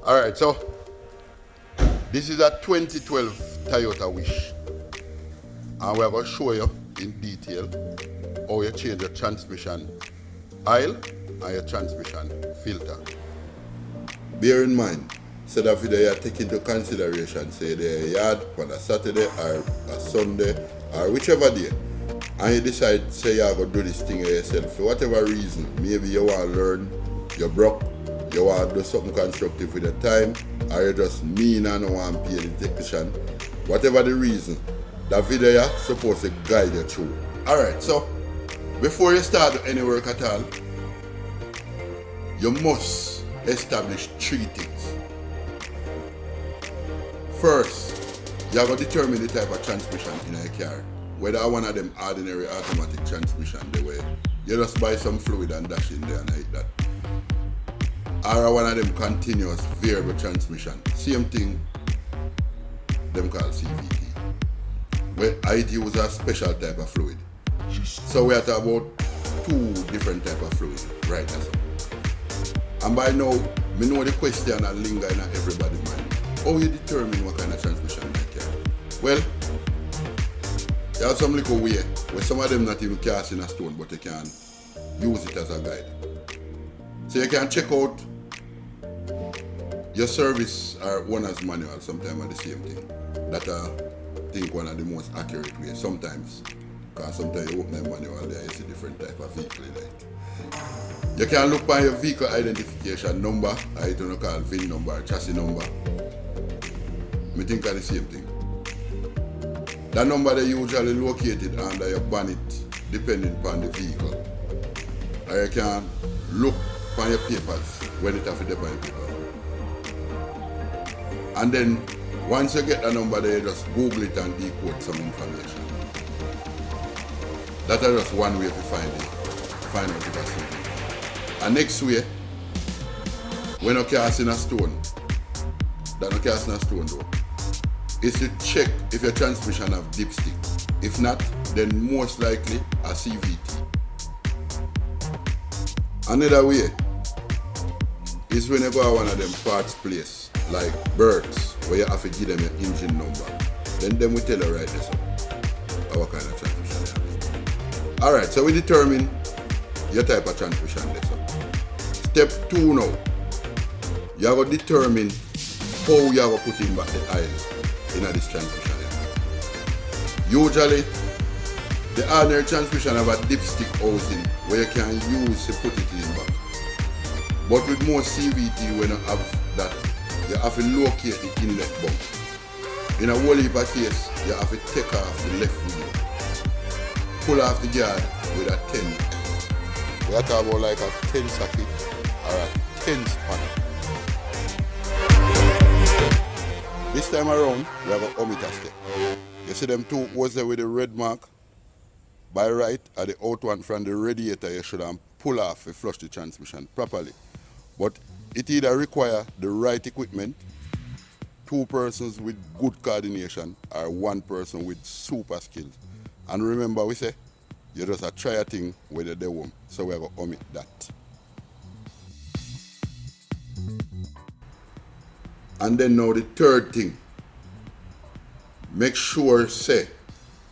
Alright, so this is a 2012 Toyota Wish. And we're going to show you in detail how you change your transmission oil and your transmission filter. Bear in mind, so that video you take into consideration, say the yard on a Saturday or a Sunday or whichever day, and you decide say you're going to do this thing yourself for whatever reason. Maybe you want to learn, you're broke, you want to do something constructive with the time, or you just mean and don't want to pay the technician. Whatever the reason, that video is supposed to guide you through. Alright, so before you start any work at all, you must establish three things. First, you have to determine the type of transmission in a car. Whether one of them ordinary automatic transmission, the way you just buy some fluid and dash in there and like that. Or one of them continuous variable transmission. Same thing, them called CVT. Where it use a special type of fluid. So we are talking about two different type of fluid right now. And by now, me know the question that linger in everybody's mind. How you determine what kind of transmission you carry? Well, there are some little way where some of them not even cast in a stone, but you can use it as a guide. So you can check out your service or owner's manual sometime at the same thing. That I think one of the most accurate ways sometimes. Because sometimes you open the manual there, you see different type of vehicle like. You can look by your vehicle identification number, or it don't call VIN number or chassis number. I think of the same thing. That number they usually located under your bonnet depending upon the vehicle. Or you can look on your papers when it have to depend on your paper. And then once you get the number there, you just Google it and decode some information. That's just one way to find out if it's something. And next way, when you cast in a stone, that you cast in a stone though, is to check if your transmission have dipstick. If not, then most likely a CVT. Another way is when you go to one of them parts place, like Birds, where you have to give them your engine number. Then them will tell you right there, so what kind of transmission you have. Alright, so we determine your type of transmission there. So. Step 2 now, you have to determine how you have to put in back the oil in this transmission. Usually, the ordinary transmission have a dipstick housing where you can use to put it in back. But with most CVT, when you have that, you have to locate the inlet bump. In a whole heap of case, you have to take off the left wheel, pull off the guard with a 10. We are talking about like a 10 socket or a 10 spanner. This time around, we have an ohmmeter step. You see them two was there with the red mark? By right, at the out one from the radiator, you should pull off and flush the transmission properly. But it either require the right equipment, 2 persons with good coordination, or 1 person with super skills. And remember, we say, you just try a thing with the deworm, so we are going to omit that. And then now the third thing, make sure say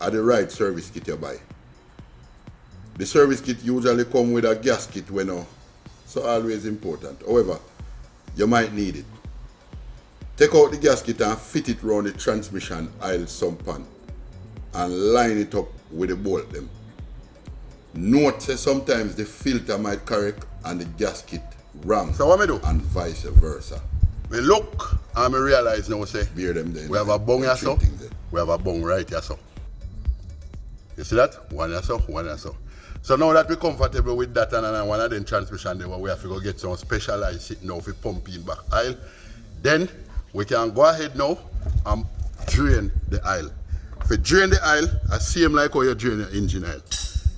at the right service kit you buy. The service kit usually come with a gasket when so always important. However, you might need it. Take out the gasket and fit it around the transmission oil sump pan and line it up with the bolt them. Note that sometimes the filter might correct and the gasket wrong. So what me do? And vice versa. Me look and me realize now say bear them there. We have a bung here so. We have a bung right here so. You see that? One here so, one here so. So now that we're comfortable with that and one of them transmission there, we have to go get some specialized sitting now for pumping back oil. Then we can go ahead now and drain the oil. If you drain the oil, I same like how you drain your engine oil.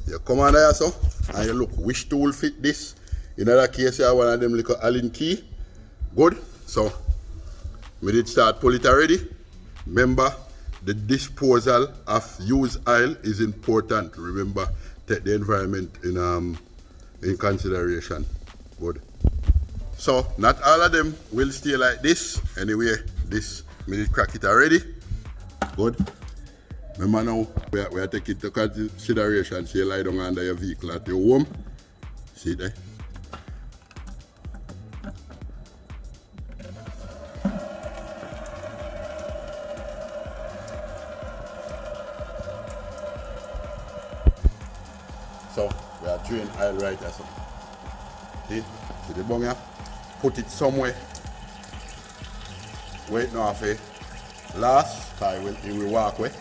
You come on there so and you look which tool fit this. In other case you have one of them little Allen key. Good. So we did start pull it already. Remember, the disposal of used oil is important. Remember, take the environment in consideration. Good. So not all of them will stay like this. Anyway, this me crack it already. Good. Remember now, we are taking into consideration, say lie down under your vehicle at your home. See there? So we are drain oil right there. So. See the bung here? Put it somewhere. Wait now for last, because it will walk away.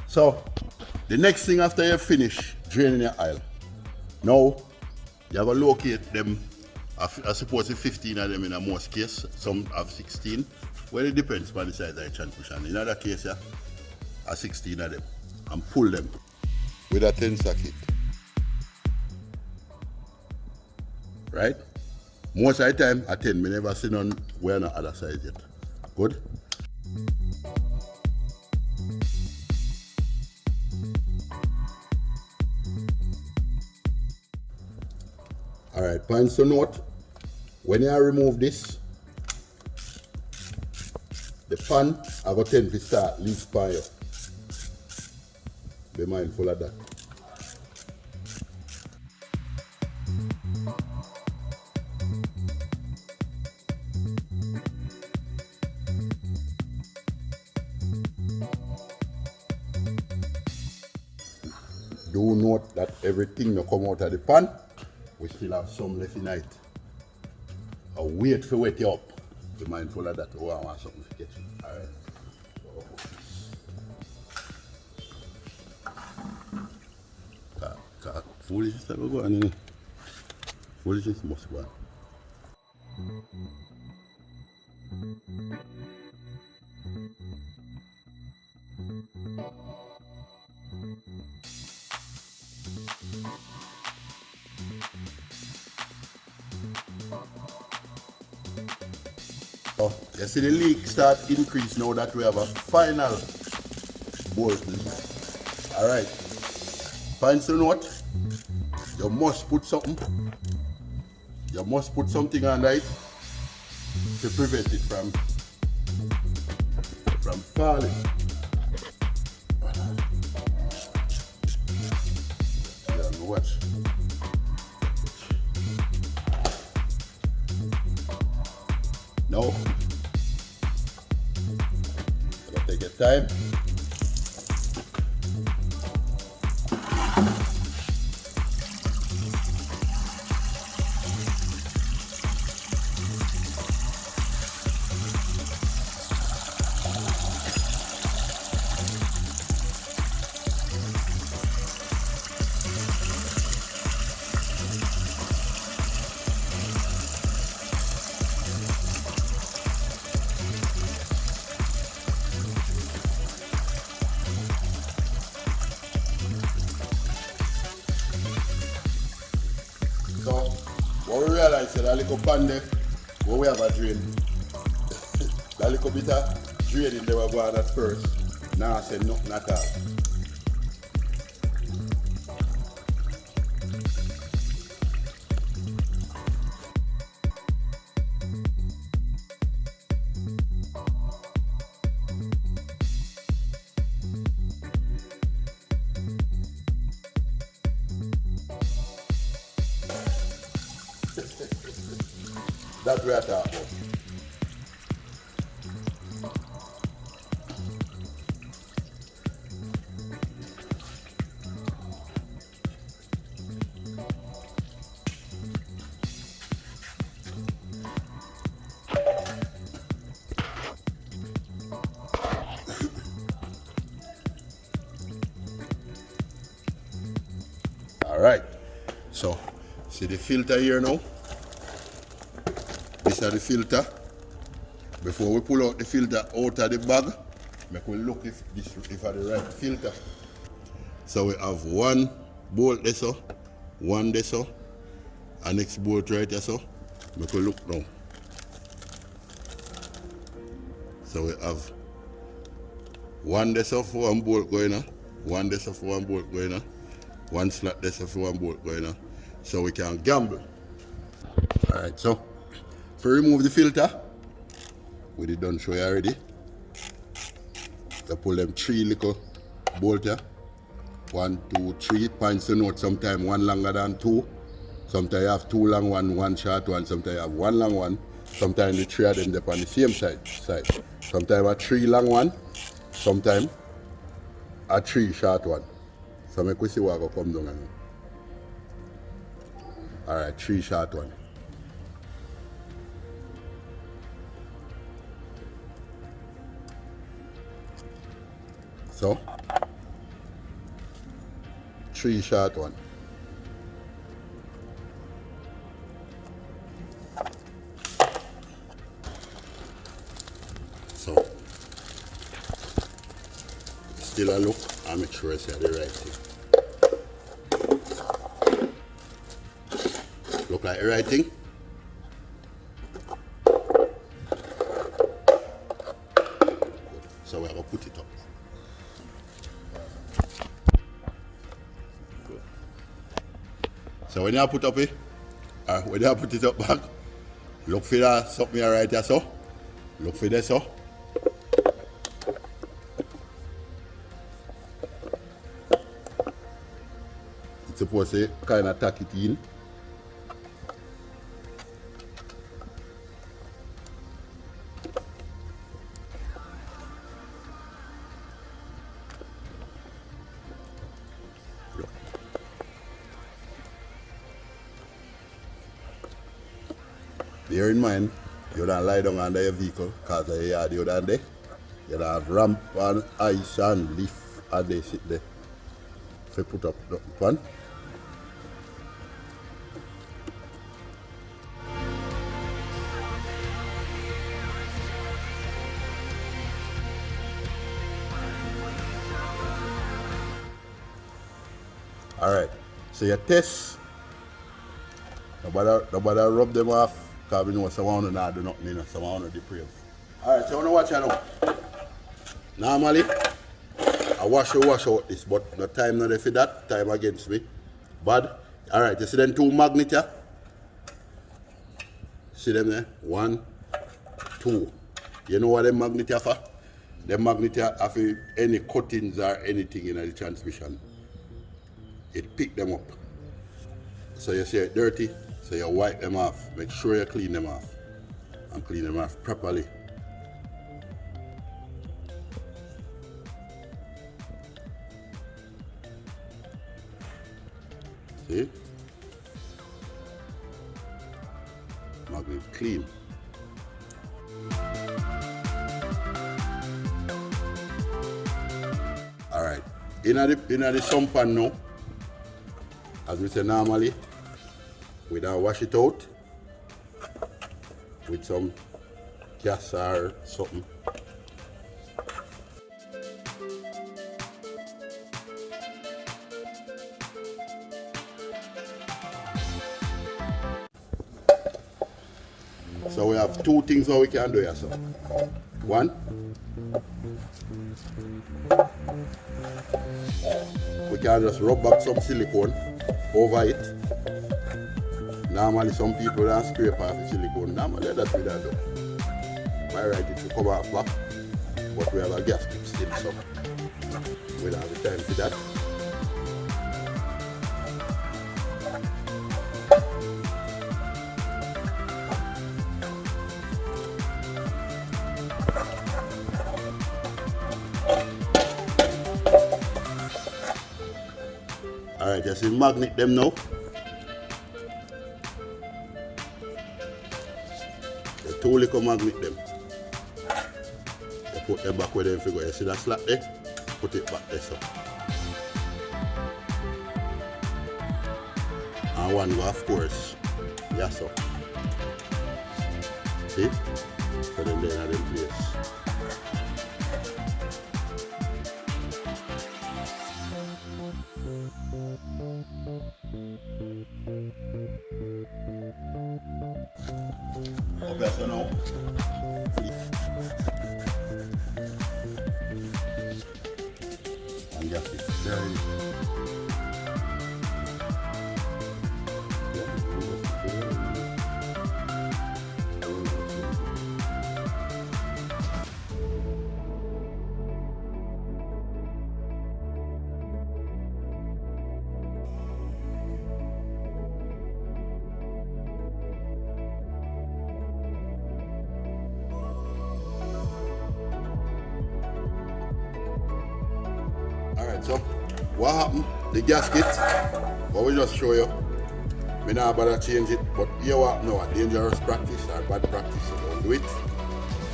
So, the next thing after you finish draining your oil, now you have to locate them. I suppose 15 of them in a most case, some have 16. Well, it depends on the size of the transmission. In other case, yeah, a 16 of them, and pull them with a 10 socket. Right? Most of the time, a 10, we never see none where on the other side yet. Good? Alright, points to note, when you remove this, the fan I go tend to start leak span you. Be mindful of that. Do note that everything that come out of the pan, we still have some left in it. I'll wait for wet you up. Be mindful of that. Oh, I want something to catch it. Alright. Foolishness that will go on in. Foolishness must go on. So, you see the leak start increase now that we have a final bolt leak. Alright. Points to note, you must put something. You must put something under it to prevent it from falling. Yeah, watch. No. Gotta take your time. So, what we realize is that little pan there, where we have a drain, that little bit of draining they were going at first. Now I say nothing at all. That's where I talk about. Alright, so see the filter here now? This is the filter. Before we pull out the filter out of the bag, make we look if it's the right filter. So we have one bolt there so, one there so, and next bolt right there so. Make we look now. So we have one this for one bolt going on, one this for one bolt going on, one slot this for one bolt going on. So we can gamble. Alright, so for remove the filter, we did done show you already. You pull them 3 little bolt here. 1, 2, 3 points to note. Sometimes one longer than 2. Sometimes you have 2 long one, 1 short one. Sometimes you have 1 long one. Sometimes the 3 of them dip on the same side. Sometimes a 3 long one. Sometimes a 3 short one. So make we see what will come down. Alright, 3 short one. So 3 short one. So still a look and make sure I say the right thing. Look like the right thing. So we're gonna put it up. Good. So when you put up it, when you put it up back, look for that something right here so. Look for this so. It's supposed to kind of tuck it in. Bear in mind, you don't lie down under your vehicle because of the yard you down there. You don't have ramp and ice and leaf and they sit there. So put up the pan. Alright, so you test. Nobody rub them off because we know someone not do nothing, you know, someone not deprave. Alright, so I want to watch it now. Normally, I wash out this, but no time not there for that, time against me. Bad. Alright, you see them 2 magnets here? See them there? 1, 2. You know what them magnets are for? Them magnets are for any cuttings or anything in the transmission. It pick them up. So you see it dirty, so you wipe them off. Make sure you clean them off. And clean them off properly. See? Magnet clean. Alright. In the sump pan now, as we say normally, we don't wash it out with some gas or something. So we have 2 things how we can do here. So 1, we can just rub back some silicone over it. Normally some people don't scrape off the silicone. Normally that's what we don't do. By right it will come off back, but we have a gas tip still, so we don't have the time for that. Alright, just magnet them now. The 2 little magnet them. You put them back where they figure. You see that slot there? Put it back there so. And one go of course. Yeah so. See? So then they're in place. Okay, so now, Alright, so what happened? The gasket, what we just show you. We not bother change it, but here what now, a dangerous practice or bad practice, so don't do it.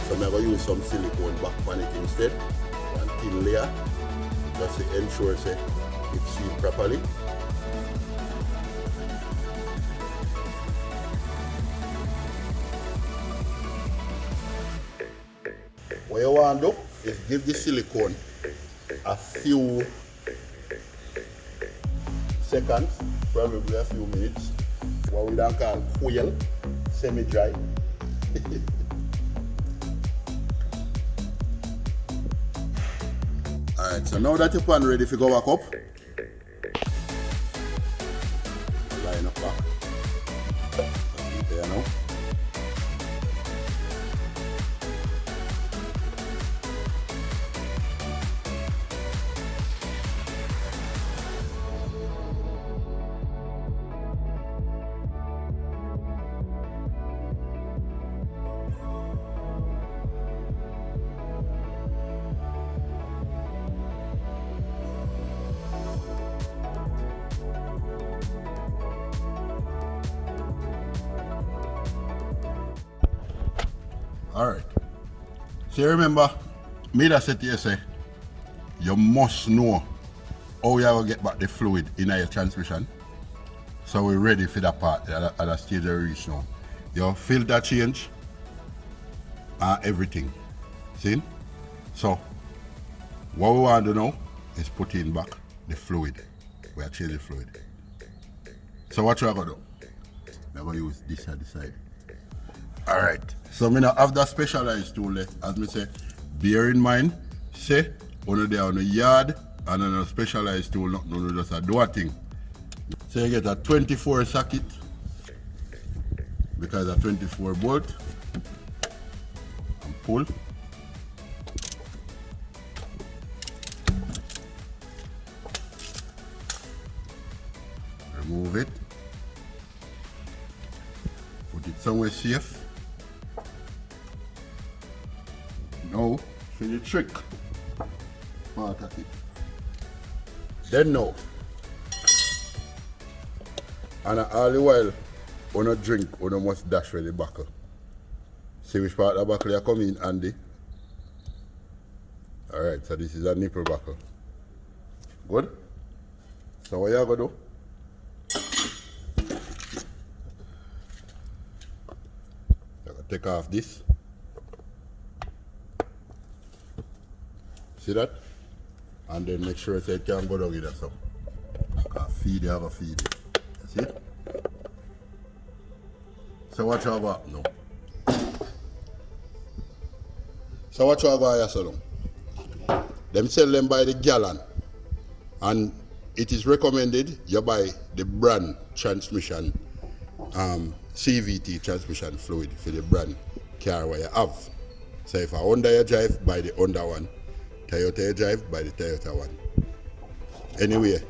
So I'm going to use some silicone back on it instead. One thin layer, just to ensure say, it's sealed properly. What you want to do is give the silicone a few seconds, probably a few minutes, what we don't call cool, semi-dry. Alright, so now that your pan ready to go back up, line up back. There now. Alright. So you remember, me that said to you say, you must know how you are going to get back the fluid in your transmission. So we're ready for that part at the stage of reach now. Your filter change and everything. See? So what we want to do now is put in back the fluid. We are changing the fluid. So what you are going to do? We are going to use this at the side. Alright, so I have that specialized tool there. As me say, bear in mind, say, when they are on the yard and on a specialized tool, not just a do a thing. So you get a 24 socket, because a 24 bolt, and pull. Remove it. Put it somewhere safe. Now, for the trick part of it. Then now, and all the while, when you drink, you must dash with the buckle. See which part of the buckle you come in handy. Alright, so this is a nipple buckle. Good? So what you going to do? You're going to take off this. See that? And then make sure that it can go down with that some. Feed it, have a feed it. See it? So what you have up now? So what you have here so long? Them sell them by the gallon. And it is recommended you buy the brand transmission, CVT transmission fluid for the brand car where you have. So if I Honda you drive, buy the Honda one. Toyota you drive, by the Toyota one. Anyway,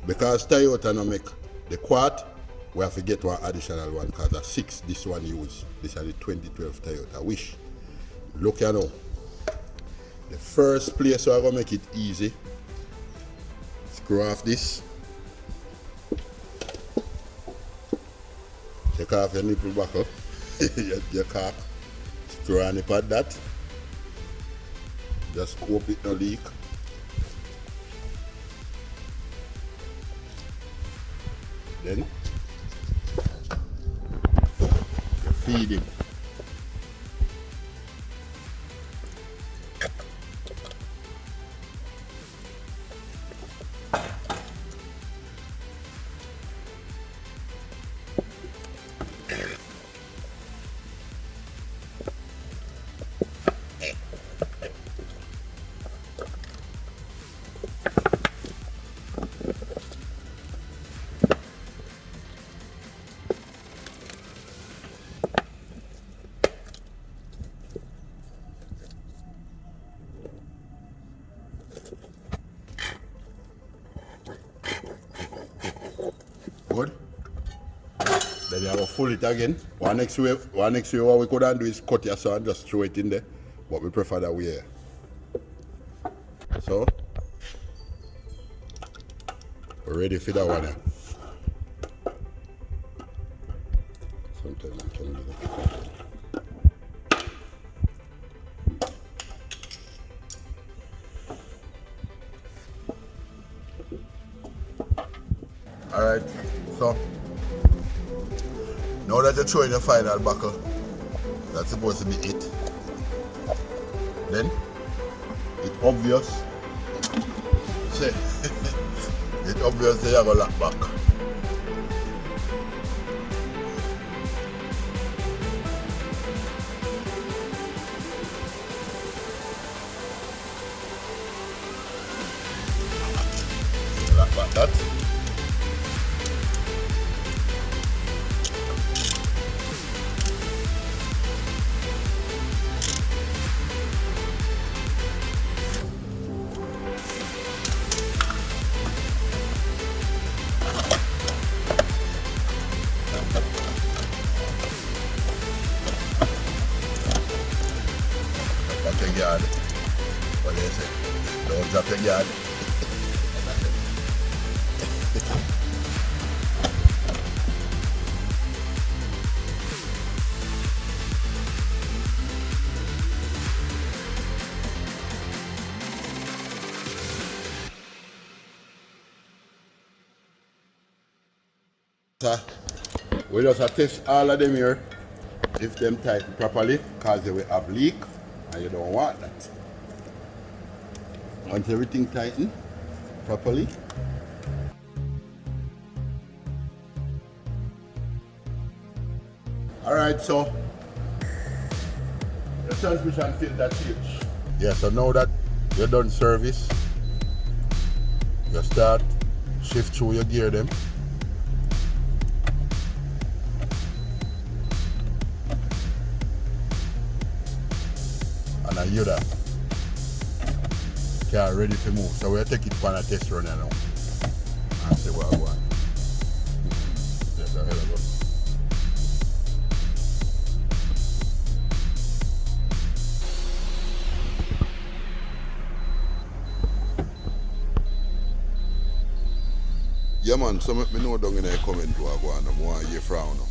because Toyota no make the quad, we have to get one additional one because the 6 this one use. This is the 2012 Toyota Wish. Look here now. The first place so I'm gonna make it easy. Screw off this. Take off your nipple buckle. your cock. Screw on the pad that. Just hope it no leak. Then you feed him. Good. Then you have to full it again. One next way what we could do is cut your saw and just throw it in there. But we prefer that way. So We're ready for that one. Sometimes I can do that. Alright, so now that you're throwing the final buckle, that's supposed to be it. Then it's obvious. Say it's obvious that you have a lock back. Lock back that. Back your guard. What do you say? Don't drop your guard. We just test all of them here if them tighten properly, because they will have leak and you don't want that. Once everything tighten properly, alright, so the transmission filter change. Yeah, so now that you're done service, you start shift through your gear them. And I hear that car ready to move. So we'll take it for a test run now and see what I want. Yeah, go ahead and go. Yeah man, so let me know down in the comment what I want to hear from now.